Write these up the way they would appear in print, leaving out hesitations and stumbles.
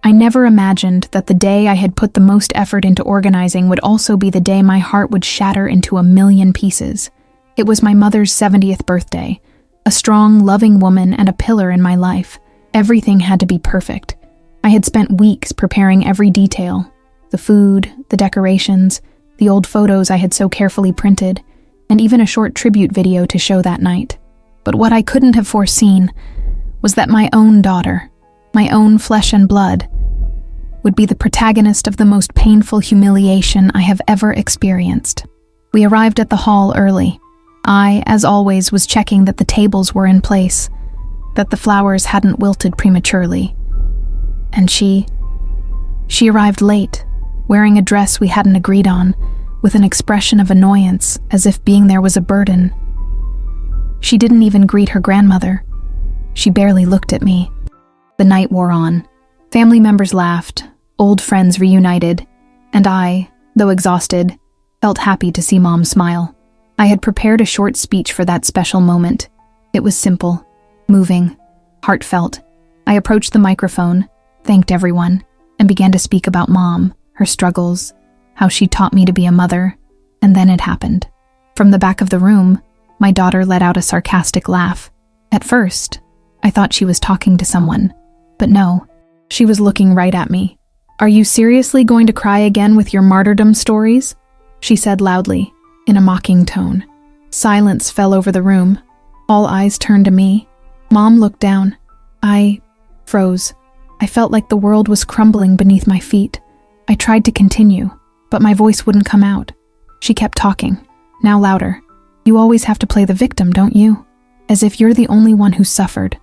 I never imagined that the day I had put the most effort into organizing would also be the day my heart would shatter into a million pieces. It was my mother's 70th birthday, a strong, loving woman and a pillar in my life. Everything had to be perfect. I had spent weeks preparing every detail: the food, the decorations, the old photos I had so carefully printed, and even a short tribute video to show that night. But what I couldn't have foreseen was that my own daughter, my own flesh and blood, would be the protagonist of the most painful humiliation I have ever experienced. We arrived at the hall early. I, as always, was checking that the tables were in place, that the flowers hadn't wilted prematurely. And she arrived late, wearing a dress we hadn't agreed on, with an expression of annoyance, as if being there was a burden. She didn't even greet her grandmother. She barely looked at me. The night wore on. Family members laughed, old friends reunited, and I, though exhausted, felt happy to see Mom smile. I had prepared a short speech for that special moment. It was simple, moving, heartfelt. I approached the microphone, thanked everyone, and began to speak about Mom, her struggles, how she taught me to be a mother, and then it happened. From the back of the room, my daughter let out a sarcastic laugh. At first, I thought she was talking to someone, but no, she was looking right at me. "Are you seriously going to cry again with your martyrdom stories?" she said loudly, in a mocking tone. Silence fell over the room. All eyes turned to me. Mom looked down. I froze. I felt like the world was crumbling beneath my feet. I tried to continue, but my voice wouldn't come out. She kept talking, now louder. "You always have to play the victim, don't you? As if you're the only one who suffered."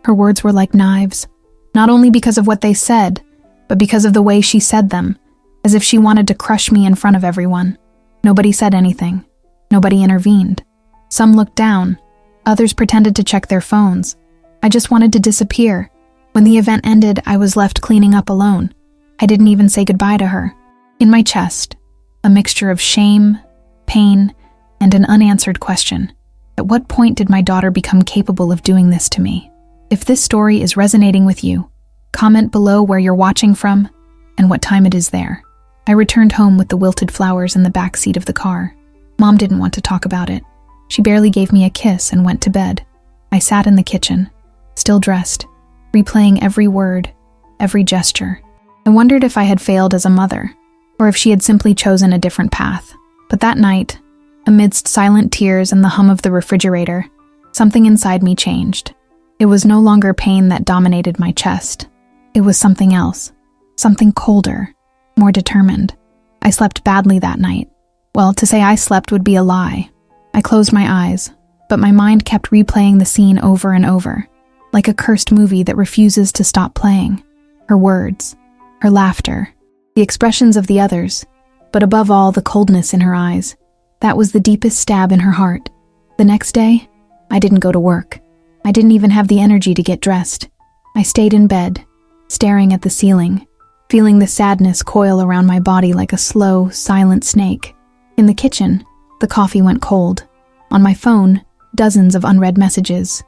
Her words were like knives, not only because of what they said, but because of the way she said them, as if she wanted to crush me in front of everyone. Nobody said anything. Nobody intervened. Some looked down. Others pretended to check their phones. I just wanted to disappear. When the event ended, I was left cleaning up alone. I didn't even say goodbye to her. In my chest, a mixture of shame, pain, and an unanswered question. At what point did my daughter become capable of doing this to me? If this story is resonating with you, comment below where you're watching from and what time it is there. I returned home with the wilted flowers in the back seat of the car. Mom didn't want to talk about it. She barely gave me a kiss and went to bed. I sat in the kitchen, still dressed, replaying every word, every gesture. I wondered if I had failed as a mother, or if she had simply chosen a different path. But that night, amidst silent tears and the hum of the refrigerator, something inside me changed. It was no longer pain that dominated my chest. It was something else, something colder, more determined. I slept badly that night. Well, to say I slept would be a lie. I closed my eyes, but my mind kept replaying the scene over and over, like a cursed movie that refuses to stop playing. Her words, her laughter, the expressions of the others, but above all, the coldness in her eyes. That was the deepest stab in her heart. The next day, I didn't go to work. I didn't even have the energy to get dressed. I stayed in bed, staring at the ceiling, feeling the sadness coil around my body like a slow, silent snake. In the kitchen, the coffee went cold. On my phone, dozens of unread messages.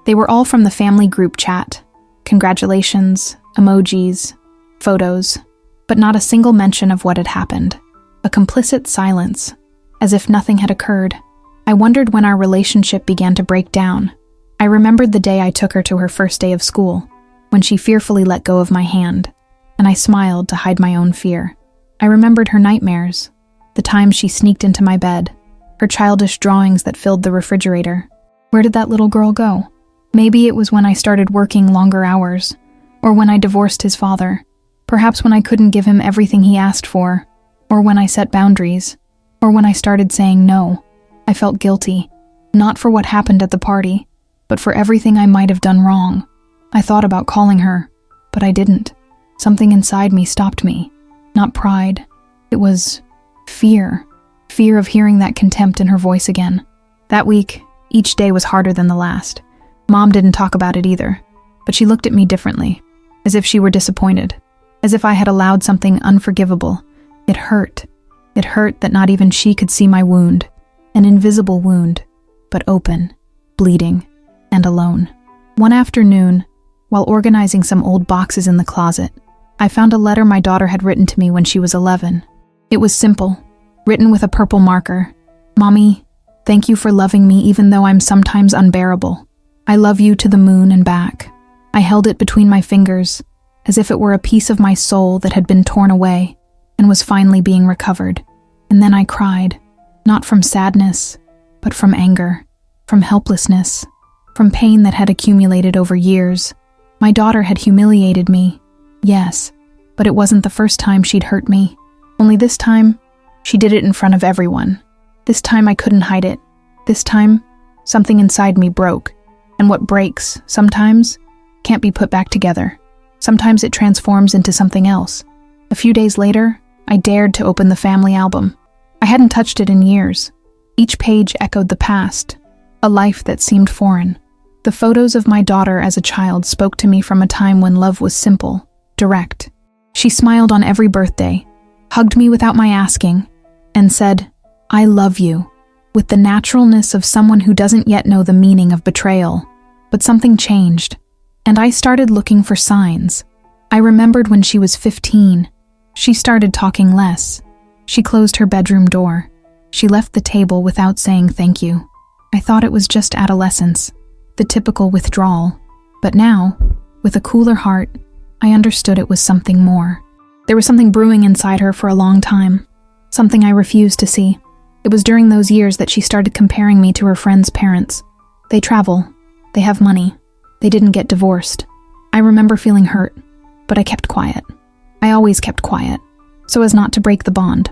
They were all from the family group chat. Congratulations, emojis, photos, but not a single mention of what had happened. A complicit silence, as if nothing had occurred. I wondered when our relationship began to break down. I remembered the day I took her to her first day of school, when she fearfully let go of my hand, and I smiled to hide my own fear. I remembered her nightmares, the times she sneaked into my bed, her childish drawings that filled the refrigerator. Where did that little girl go? Maybe it was when I started working longer hours, or when I divorced his father, perhaps when I couldn't give him everything he asked for, or when I set boundaries, or when I started saying no. I felt guilty, not for what happened at the party, but for everything I might have done wrong. I thought about calling her, but I didn't. Something inside me stopped me. Not pride. It was fear. Fear of hearing that contempt in her voice again. That week, each day was harder than the last. Mom didn't talk about it either, but she looked at me differently, as if she were disappointed, as if I had allowed something unforgivable. It hurt. It hurt that not even she could see my wound, an invisible wound, but open, bleeding, and alone. One afternoon, while organizing some old boxes in the closet, I found a letter my daughter had written to me when she was 11. It was simple, written with a purple marker. "Mommy, thank you for loving me even though I'm sometimes unbearable. I love you to the moon and back." I held it between my fingers, as if it were a piece of my soul that had been torn away and was finally being recovered. And then I cried, not from sadness, but from anger, from helplessness, from pain that had accumulated over years. My daughter had humiliated me, yes, but it wasn't the first time she'd hurt me. Only this time, she did it in front of everyone. This time I couldn't hide it. This time, something inside me broke, and what breaks, sometimes, can't be put back together. Sometimes it transforms into something else. A few days later, I dared to open the family album. I hadn't touched it in years. Each page echoed the past, a life that seemed foreign. The photos of my daughter as a child spoke to me from a time when love was simple, direct. She smiled on every birthday, hugged me without my asking, and said, "I love you," with the naturalness of someone who doesn't yet know the meaning of betrayal. But something changed, and I started looking for signs. I remembered when she was 15. She started talking less. She closed her bedroom door. She left the table without saying thank you. I thought it was just adolescence, the typical withdrawal. But now, with a cooler heart, I understood it was something more. There was something brewing inside her for a long time, something I refused to see. It was during those years that she started comparing me to her friends' parents. They travel. They have money. They didn't get divorced. I remember feeling hurt, but I kept quiet. I always kept quiet, so as not to break the bond,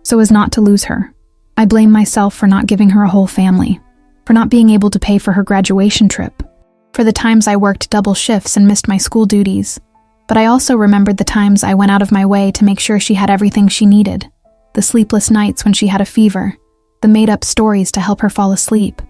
so as not to lose her. I blame myself for not giving her a whole family, for not being able to pay for her graduation trip, for the times I worked double shifts and missed my school duties. But I also remembered the times I went out of my way to make sure she had everything she needed. The sleepless nights when she had a fever, the made-up stories to help her fall asleep,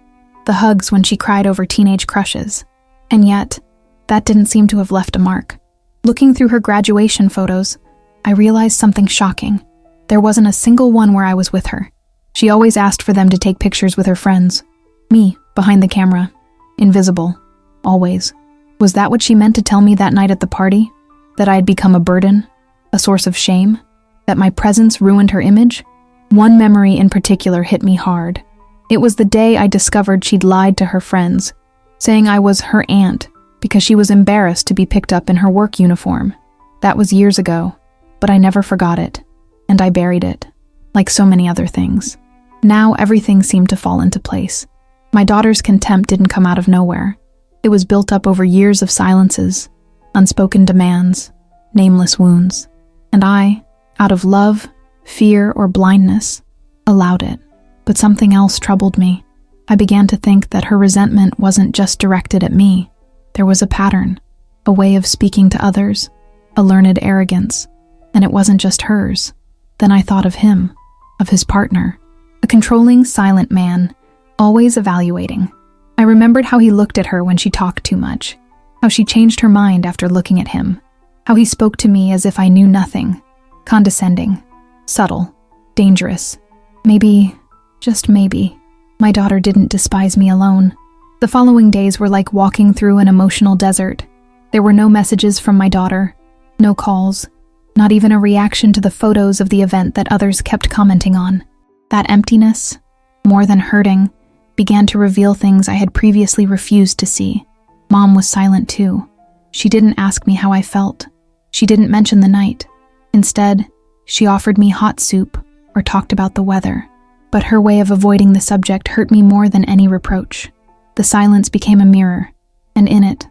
the hugs when she cried over teenage crushes. And yet, that didn't seem to have left a mark. Looking through her graduation photos, I realized something shocking. There wasn't a single one where I was with her. She always asked for them to take pictures with her friends. Me, behind the camera. Invisible. Always. Was that what she meant to tell me that night at the party? That I had become a burden? A source of shame? That my presence ruined her image? One memory in particular hit me hard. It was the day I discovered she'd lied to her friends, saying I was her aunt because she was embarrassed to be picked up in her work uniform. That was years ago, but I never forgot it, and I buried it, like so many other things. Now everything seemed to fall into place. My daughter's contempt didn't come out of nowhere. It was built up over years of silences, unspoken demands, nameless wounds. And I, out of love, fear, or blindness, allowed it. But something else troubled me. I began to think that her resentment wasn't just directed at me. There was a pattern, a way of speaking to others, a learned arrogance, and it wasn't just hers. Then I thought of him, of his partner, a controlling, silent man, always evaluating. I remembered how he looked at her when she talked too much, how she changed her mind after looking at him, how he spoke to me as if I knew nothing, condescending, subtle, dangerous. Maybe, just maybe, my daughter didn't despise me alone. The following days were like walking through an emotional desert. There were no messages from my daughter, no calls, not even a reaction to the photos of the event that others kept commenting on. That emptiness, more than hurting, began to reveal things I had previously refused to see. Mom was silent too. She didn't ask me how I felt. She didn't mention the night. Instead, she offered me hot soup or talked about the weather. But her way of avoiding the subject hurt me more than any reproach. The silence became a mirror, and in it,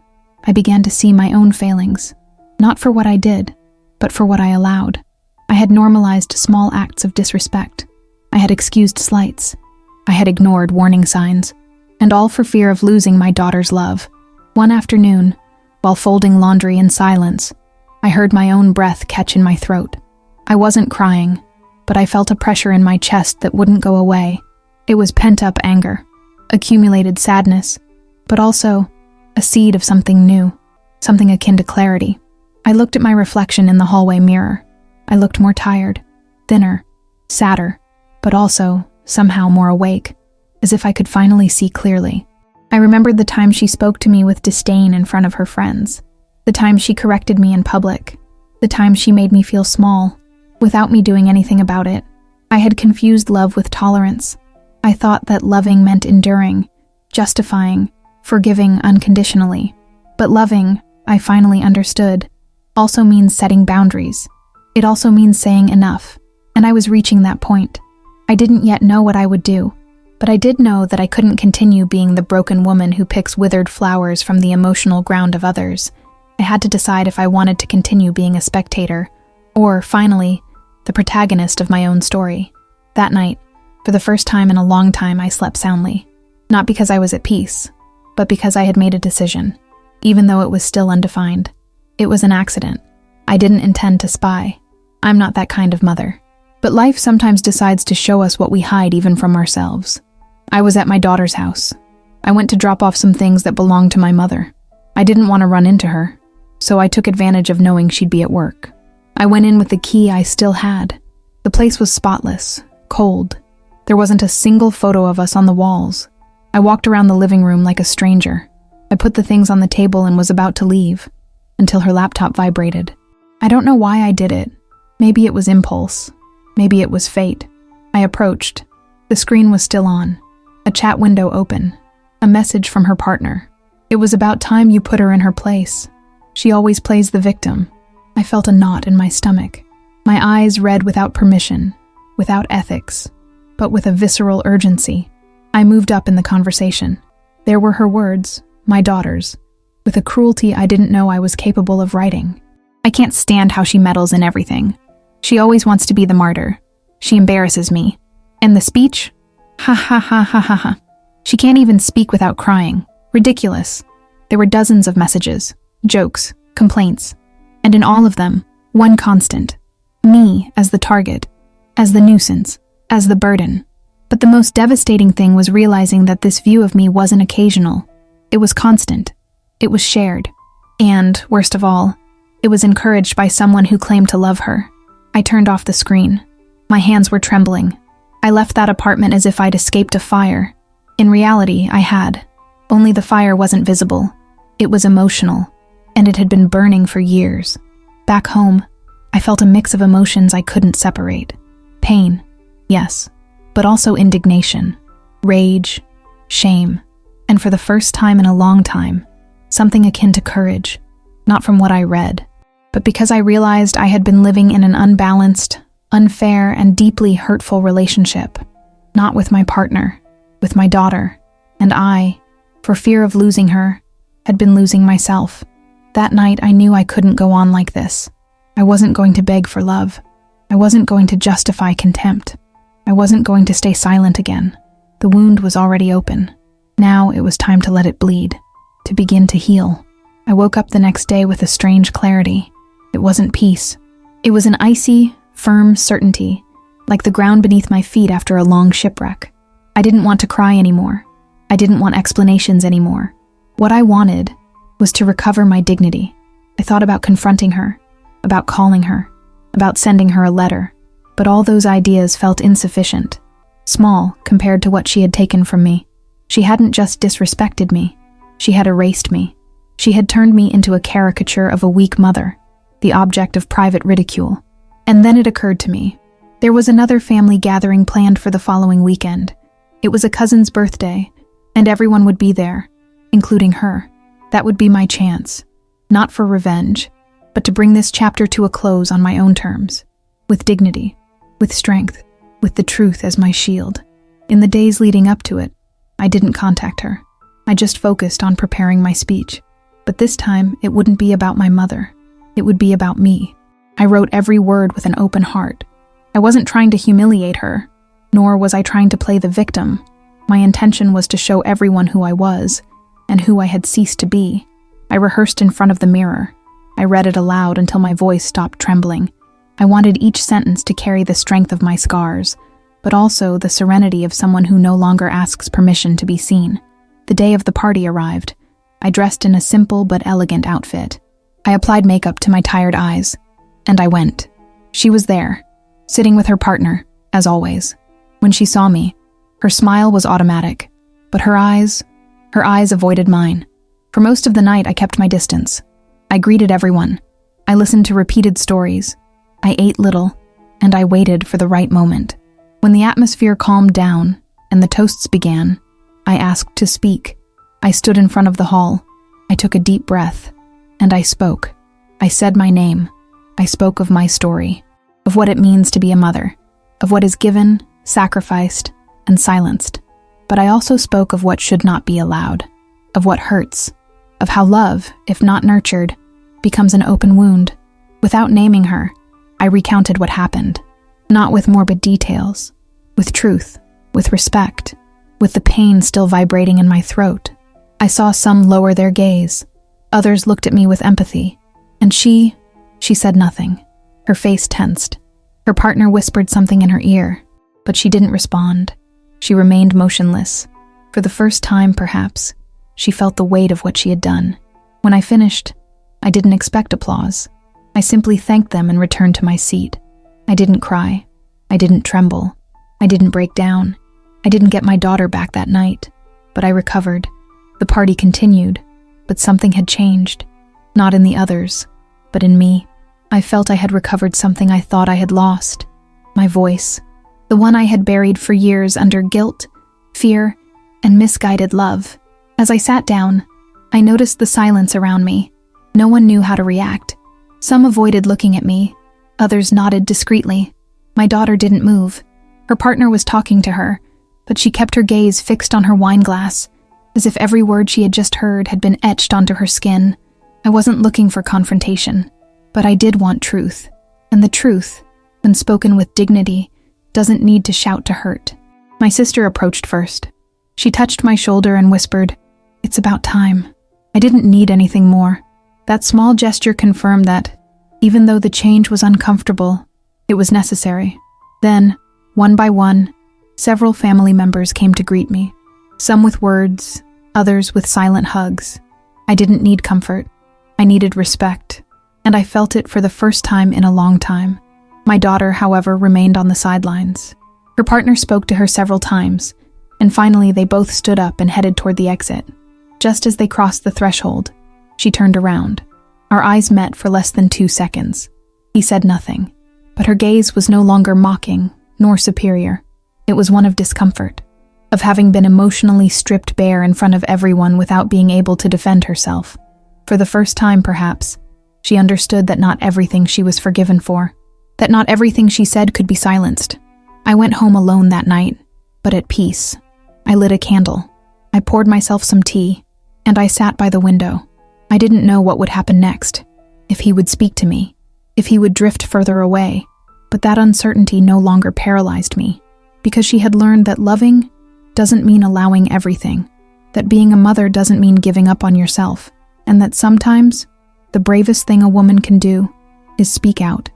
I began to see my own failings, not for what I did, but for what I allowed. I had normalized small acts of disrespect. I had excused slights. I had ignored warning signs, and all for fear of losing my daughter's love. One afternoon, while folding laundry in silence, I heard my own breath catch in my throat. I wasn't crying, but I felt a pressure in my chest that wouldn't go away. It was pent-up anger, accumulated sadness, but also a seed of something new, something akin to clarity. I looked at my reflection in the hallway mirror. I looked more tired, thinner, sadder, but also somehow more awake, as if I could finally see clearly. I remembered the time she spoke to me with disdain in front of her friends, the time she corrected me in public, The times she made me feel small, without me doing anything about it. I had confused love with tolerance. I thought that loving meant enduring, justifying, forgiving unconditionally. But loving, I finally understood, also means setting boundaries. It also means saying enough, and I was reaching that point. I didn't yet know what I would do, but I did know that I couldn't continue being the broken woman who picks withered flowers from the emotional ground of others. I had to decide if I wanted to continue being a spectator, or, finally, the protagonist of my own story. That night, for the first time in a long time, I slept soundly. Not because I was at peace, but because I had made a decision, even though it was still undefined. It was an accident. I didn't intend to spy. I'm not that kind of mother. But life sometimes decides to show us what we hide even from ourselves. I was at my daughter's house. I went to drop off some things that belonged to my mother. I didn't want to run into her, so I took advantage of knowing she'd be at work. I went in with the key I still had. The place was spotless, cold. There wasn't a single photo of us on the walls. I walked around the living room like a stranger. I put the things on the table and was about to leave, until her laptop vibrated. I don't know why I did it. Maybe it was impulse. Maybe it was fate. I approached. The screen was still on. A chat window open. A message from her partner. It was about time you put her in her place. She always plays the victim. I felt a knot in my stomach. My eyes read without permission, without ethics, but with a visceral urgency. I moved up in the conversation. There were her words, my daughter's, with a cruelty I didn't know I was capable of writing. I can't stand how she meddles in everything. She always wants to be the martyr. She embarrasses me. And the speech? Ha ha ha ha ha ha. She can't even speak without crying. Ridiculous. There were dozens of messages, jokes, complaints, and in all of them, one constant. Me as the target, as the nuisance, as the burden. But the most devastating thing was realizing that this view of me wasn't occasional. It was constant. It was shared. And, worst of all, it was encouraged by someone who claimed to love her. I turned off the screen. My hands were trembling. I left that apartment as if I'd escaped a fire. In reality, I had. Only the fire wasn't visible. It was emotional, and it had been burning for years. Back home, I felt a mix of emotions I couldn't separate. Pain, yes, but also indignation, rage, shame, and for the first time in a long time, something akin to courage, not from what I read, but because I realized I had been living in an unbalanced, unfair, and deeply hurtful relationship, not with my partner, with my daughter, and I, for fear of losing her, had been losing myself. That night I knew I couldn't go on like this. I wasn't going to beg for love. I wasn't going to justify contempt. I wasn't going to stay silent again. The wound was already open. Now it was time to let it bleed, to begin to heal. I woke up the next day with a strange clarity. It wasn't peace. It was an icy, firm certainty, like the ground beneath my feet after a long shipwreck. I didn't want to cry anymore. I didn't want explanations anymore. What I wanted was to recover my dignity. I thought about confronting her, about calling her, about sending her a letter, but all those ideas felt insufficient, small compared to what she had taken from me. She hadn't just disrespected me, she had erased me. She had turned me into a caricature of a weak mother, the object of private ridicule. And then it occurred to me. There was another family gathering planned for the following weekend. It was a cousin's birthday, and everyone would be there, including her. That would be my chance, not for revenge, but to bring this chapter to a close on my own terms, with dignity, with strength, with the truth as my shield. In the days leading up to it, I didn't contact her. I just focused on preparing my speech. But this time, it wouldn't be about my mother. It would be about me. I wrote every word with an open heart. I wasn't trying to humiliate her, nor was I trying to play the victim. My intention was to show everyone who I was, and who I had ceased to be. I rehearsed in front of the mirror. I read it aloud until my voice stopped trembling. I wanted each sentence to carry the strength of my scars, but also the serenity of someone who no longer asks permission to be seen. The day of the party arrived. I dressed in a simple but elegant outfit. I applied makeup to my tired eyes, and I went. She was there, sitting with her partner, as always. When she saw me, her smile was automatic, but her eyes avoided mine. For most of the night, I kept my distance. I greeted everyone. I listened to repeated stories. I ate little, and I waited for the right moment. When the atmosphere calmed down and the toasts began, I asked to speak. I stood in front of the hall. I took a deep breath, and I spoke. I said my name. I spoke of my story, of what it means to be a mother, of what is given, sacrificed, and silenced. But I also spoke of what should not be allowed, of what hurts, of how love, if not nurtured, becomes an open wound. Without naming her, I recounted what happened, not with morbid details, with truth, with respect, with the pain still vibrating in my throat. I saw some lower their gaze. Others looked at me with empathy. And she said nothing. Her face tensed. Her partner whispered something in her ear, but she didn't respond. She remained motionless. For the first time, perhaps, she felt the weight of what she had done. When I finished, I didn't expect applause. I simply thanked them and returned to my seat. I didn't cry. I didn't tremble. I didn't break down. I didn't get my daughter back that night, but I recovered. The party continued, but something had changed. Not in the others, but in me. I felt I had recovered something I thought I had lost. My voice, the one I had buried for years under guilt, fear, and misguided love. As I sat down, I noticed the silence around me. No one knew how to react. Some avoided looking at me. Others nodded discreetly. My daughter didn't move. Her partner was talking to her, but she kept her gaze fixed on her wine glass, as if every word she had just heard had been etched onto her skin. I wasn't looking for confrontation, but I did want truth. And the truth, when spoken with dignity, doesn't need to shout to hurt. My sister approached first. She touched my shoulder and whispered, "It's about time." I didn't need anything more. That small gesture confirmed that, even though the change was uncomfortable, it was necessary. Then, one by one, several family members came to greet me. Some with words, others with silent hugs. I didn't need comfort. I needed respect, and I felt it for the first time in a long time. My daughter, however, remained on the sidelines. Her partner spoke to her several times, and finally they both stood up and headed toward the exit. Just as they crossed the threshold, she turned around. Our eyes met for less than 2 seconds. He said nothing, but her gaze was no longer mocking nor superior. It was one of discomfort, of having been emotionally stripped bare in front of everyone without being able to defend herself. For the first time, perhaps, she understood that not everything she was forgiven for, that not everything she said could be silenced. I went home alone that night, but at peace. I lit a candle. I poured myself some tea, and I sat by the window. I didn't know what would happen next, if he would speak to me, if he would drift further away, but that uncertainty no longer paralyzed me, because she had learned that loving doesn't mean allowing everything, that being a mother doesn't mean giving up on yourself, and that sometimes the bravest thing a woman can do is speak out.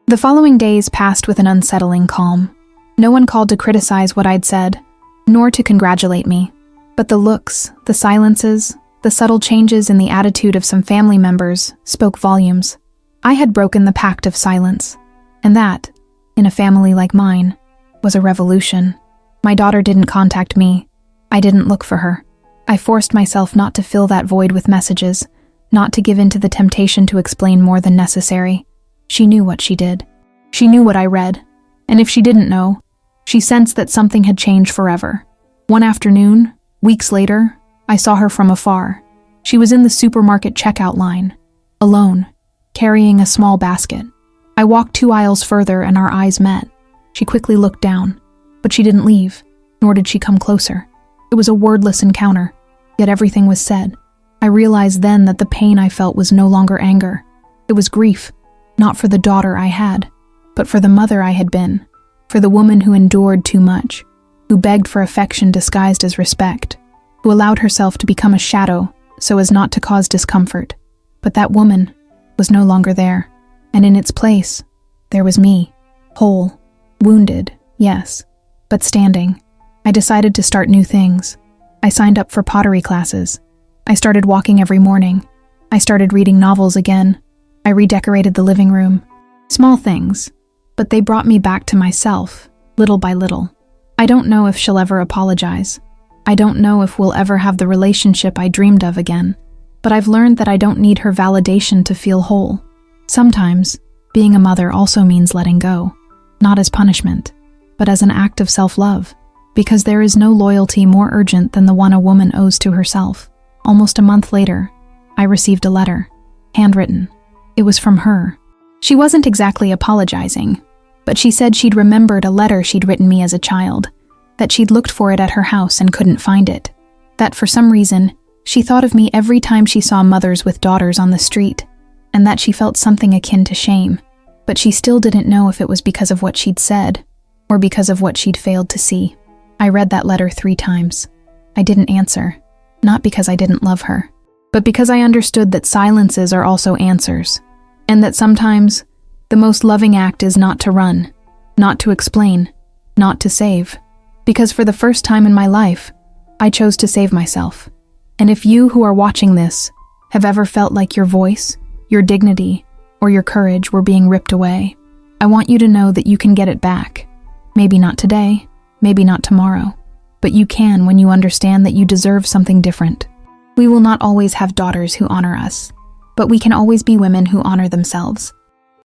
The following days passed with an unsettling calm. No one called to criticize what I'd said, nor to congratulate me, but the looks, the silences, the subtle changes in the attitude of some family members spoke volumes. I had broken the pact of silence, and that, in a family like mine, was a revolution. My daughter didn't contact me. I didn't look for her. I forced myself not to fill that void with messages, not to give in to the temptation to explain more than necessary. She knew what she did. She knew what I read, and if she didn't know, she sensed that something had changed forever. One afternoon, weeks later, I saw her from afar. She was in the supermarket checkout line, alone, carrying a small basket. I walked 2 aisles further and our eyes met. She quickly looked down, but she didn't leave, nor did she come closer. It was a wordless encounter, yet everything was said. I realized then that the pain I felt was no longer anger. It was grief, not for the daughter I had, but for the mother I had been, for the woman who endured too much, who begged for affection disguised as respect, who allowed herself to become a shadow so as not to cause discomfort. But that woman was no longer there, and in its place, there was me, whole, wounded, yes, but standing. I decided to start new things. I signed up for pottery classes. I started walking every morning. I started reading novels again. I redecorated the living room. Small things, but they brought me back to myself, little by little. I don't know if she'll ever apologize. I don't know if we'll ever have the relationship I dreamed of again, but I've learned that I don't need her validation to feel whole. Sometimes, being a mother also means letting go, not as punishment, but as an act of self-love, because there is no loyalty more urgent than the one a woman owes to herself. Almost a month later, I received a letter, handwritten. It was from her. She wasn't exactly apologizing, but she said she'd remembered a letter she'd written me as a child, that she'd looked for it at her house and couldn't find it, that for some reason, she thought of me every time she saw mothers with daughters on the street, and that she felt something akin to shame, but she still didn't know if it was because of what she'd said, or because of what she'd failed to see. I read that letter 3 times. I didn't answer, not because I didn't love her, but because I understood that silences are also answers, and that sometimes the most loving act is not to run, not to explain, not to save. Because for the first time in my life, I chose to save myself. And if you who are watching this have ever felt like your voice, your dignity, or your courage were being ripped away, I want you to know that you can get it back. Maybe not today, maybe not tomorrow, but you can when you understand that you deserve something different. We will not always have daughters who honor us, but we can always be women who honor themselves.